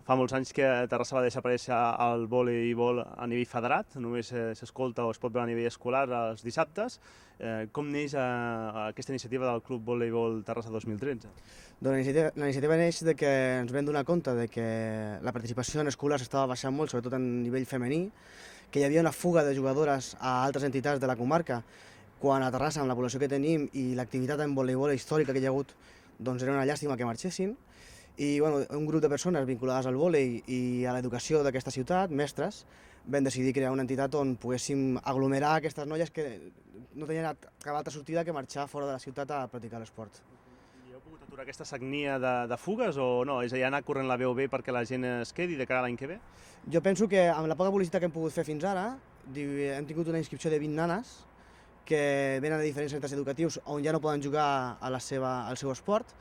fa molts anys que a Terrassa va desaparèixer el voleibol a nivell federat, només s'escolta o es pot veure a nivell escolar els dissabtes. Com neix aquesta iniciativa del Club Voleibol Terrassa 2013? Doncs la iniciativa neix de que ens vam donar compte de que la participació en escolars estava baixant molt, sobretot a nivell femení, que hi havia una fuga de jugadores a altres entitats de la comarca, quan a Terrassa, amb la població que tenim i l'activitat en voleibol històrica que hi ha hagut, doncs era una llàstima que marxessin. I bueno, un grup de persones vinculades al vòlei i a l'educació d'aquesta ciutat, mestres, vam decidir crear una entitat on poguéssim aglomerar aquestes noies que no tenien cap altra sortida que marxar fora de la ciutat a practicar l'esport. I heu pogut aturar aquesta sagnia de fugues o no? És a dir, anar corrent la veu bé perquè la gent es quedi de cara a l'any que ve? Jo penso que amb la poca publicitat que hem pogut fer fins ara, hem tingut una inscripció de 20 nanes que venen de diferents centres educatius on ja no poden jugar al seu esport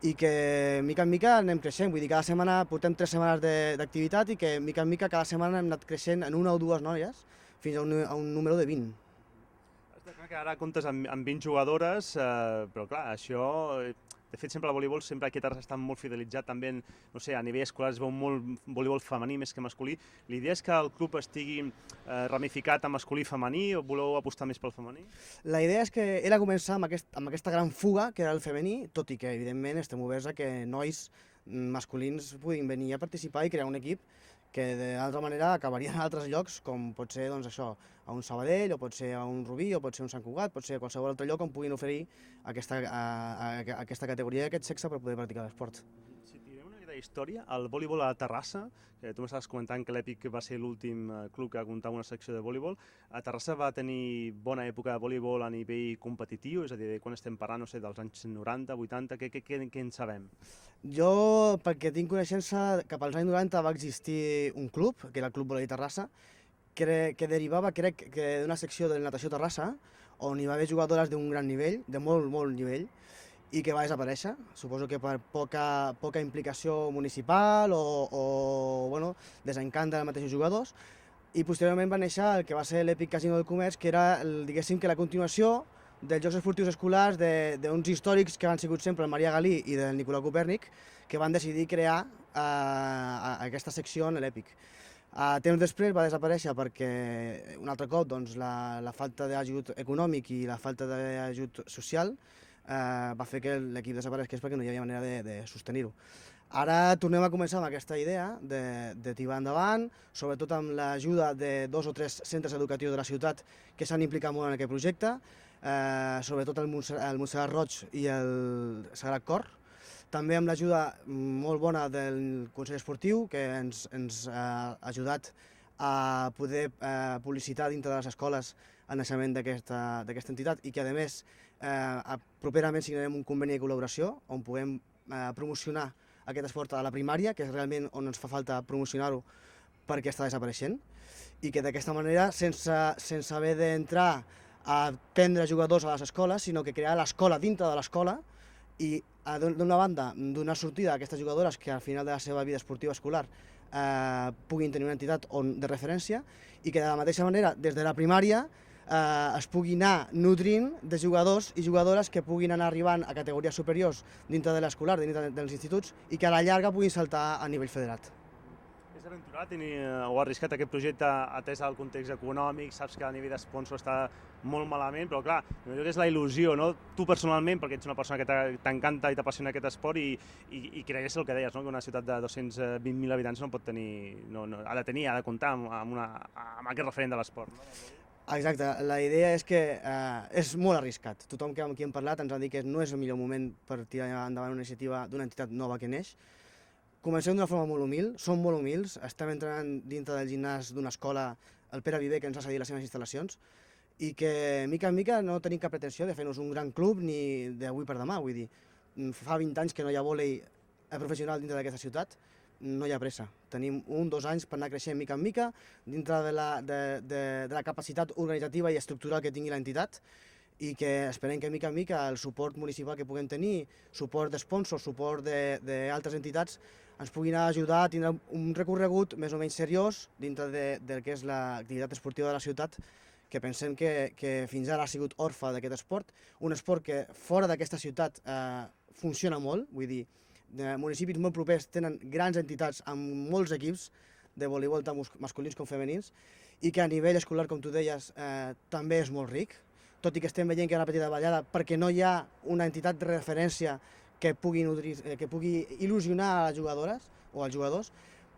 i que mica en mica anem creixent, vull dir, cada setmana portem 3 setmanes d'activitat i que mica en mica cada setmana hem anat creixent en una o dues noies fins a un número de 20. Està clar que ara comptes amb 20 jugadores, però clar, això... De fet, sempre el voleibol, sempre aquí a Terrassa està molt fidelitzat, també, no sé, a nivell escolar es veu molt voleibol femení més que masculí. L'idea és que el club estigui ramificat en masculí i femení o voleu apostar més pel femení? La idea és que era començar amb aquesta gran fuga, que era el femení, tot i que, evidentment, estem oberts a que nois masculins puguin venir a participar i crear un equip que d'altra manera acabarien en altres llocs, com pot ser doncs, això, a un Sabadell, o pot ser a un Rubí, o pot ser a un Sant Cugat, pot ser a qualsevol altre lloc on puguin oferir aquesta categoria i aquest sexe per poder practicar l'esport. Si tirem una mica d'història, el voleibol a Terrassa, tu m'estaves comentant que l'Èpic va ser l'últim club que comptava una secció de voleibol, a Terrassa va tenir bona època de voleibol a nivell competitiu, és a dir, quan estem parlant, no sé, dels anys 90, 80, què en sabem? Jo, perquè tinc coneixença, cap als anys 90 va existir un club, que era el Club Voleibol Terrassa, que derivava, crec, d'una secció de natació Terrassa, on hi va haver jugadores d'un gran nivell, de molt nivell, i que va desaparèixer, suposo que per poca implicació municipal o bueno, desencant dels mateixos jugadors, i posteriorment va néixer el que va ser l'Èpic Casino del Comerç, que era, diguéssim, que la continuació dels Jocs Esportius Escolars d'uns històrics que han sigut sempre el Maria Galí i del Nicolau Copèrnic, que van decidir crear aquesta secció en l'Èpic. Temps després va desaparèixer perquè, un altre cop, doncs, la falta d'ajut econòmic i la falta d'ajut social va fer que l'equip desapareixés perquè no hi havia manera de sostenir-ho. Ara tornem a començar amb aquesta idea de tirar endavant, sobretot amb l'ajuda de 2 o 3 centres educatius de la ciutat que s'han implicat molt en aquest projecte, sobretot el Montserrat Roig i el Sagrat Cor, també amb l'ajuda molt bona del Consell Esportiu, que ens ha ajudat a poder publicitar dintre de les escoles el naixement d'aquesta entitat i que, a més, properament signarem un conveni de col·laboració on puguem promocionar aquest esport a la primària, que és realment on ens fa falta promocionar-ho perquè està desapareixent, i que d'aquesta manera, sense haver d'entrar a prendre jugadors a les escoles, sinó que crear l'escola dintre de l'escola i, d'una banda, donar sortida a aquestes jugadores que al final de la seva vida esportiva escolar puguin tenir una entitat de referència i que de la mateixa manera, des de la primària, es pugui anar nutrint de jugadors i jugadores que puguin anar arribant a categories superiors dintre de l'escolar, dintre dels instituts, i que a la llarga puguin saltar a nivell federat. És aventurat o arriscat aquest projecte atès al context econòmic, saps que a nivell d'esponsor està molt malament, però clar, jo que és la il·lusió, no? Tu personalment, perquè ets una persona que t'encanta i t'apassiona aquest esport i cregués el que deies, no? Que una ciutat de 220.000 habitants no pot tenir, ha de comptar amb aquest referent de l'esport. Exacte, la idea és que és molt arriscat. Tothom amb qui hem parlat ens ha dit que no és el millor moment per tirar endavant una iniciativa d'una entitat nova que neix. Comencem d'una forma molt humil, som molt humils, estem entrenant dintre del gimnàs d'una escola, el Pere Viver, que ens ha cedit les seves instal·lacions, i que mica en mica no tenim cap pretensió de fer-nos un gran club ni d'avui per demà, vull dir, fa 20 anys que no hi ha vòlei professional dintre d'aquesta ciutat, no hi ha pressa. Tenim 1 o 2 anys per anar creixent mica en mica dintre de la capacitat organitzativa i estructural que tingui l'entitat i que esperem que mica en mica el suport municipal que puguem tenir, suport d'esponsors, suport d'altres entitats, ens puguin ajudar a tindre un recorregut més o menys seriós dintre del que és l'activitat esportiva de la ciutat, que pensem que fins ara ha sigut orfe d'aquest esport, un esport que fora d'aquesta ciutat funciona molt, vull dir, municipis molt propers tenen grans entitats amb molts equips de voleibol tant masculins com femenins i que a nivell escolar, com tu deies, també és molt ric, tot i que estem veient que hi ha una petita davallada perquè no hi ha una entitat de referència que pugui il·lusionar a les jugadores o als jugadors,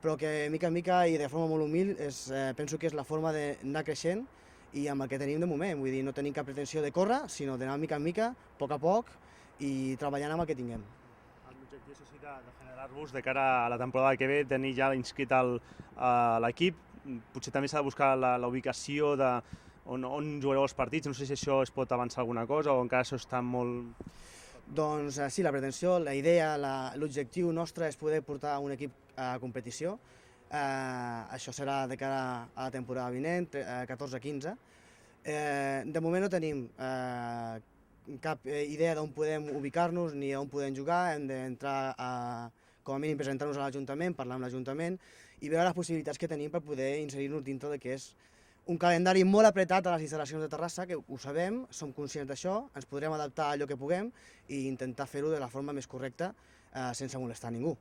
però que mica en mica i de forma molt humil penso que és la forma d'anar creixent i amb el que tenim de moment. Vull dir, no tenim cap pretensió de córrer, sinó d'anar mica en mica, a poc, i treballant amb el que tinguem. L'objectiu és de generar-vos de cara a la temporada que ve, tenir ja inscrit l'equip. Potser també s'ha de buscar la ubicació on jugareu els partits. No sé si això es pot avançar alguna cosa o encara això està molt... Doncs sí, la pretensió, la idea, l'objectiu nostre és poder portar un equip a competició. Això serà de cara a la temporada vinent, 14-15. De moment no tenim cap idea d'on podem ubicar-nos ni on podem jugar. Hem d'entrar, com a mínim, presentar-nos a l'Ajuntament, parlar amb l'Ajuntament i veure les possibilitats que tenim per poder inserir-nos dintre del que és un calendari molt apretat a les instal·lacions de Terrassa, que ho sabem, som conscients d'això, ens podrem adaptar a allò que puguem i intentar fer-ho de la forma més correcta sense molestar a ningú.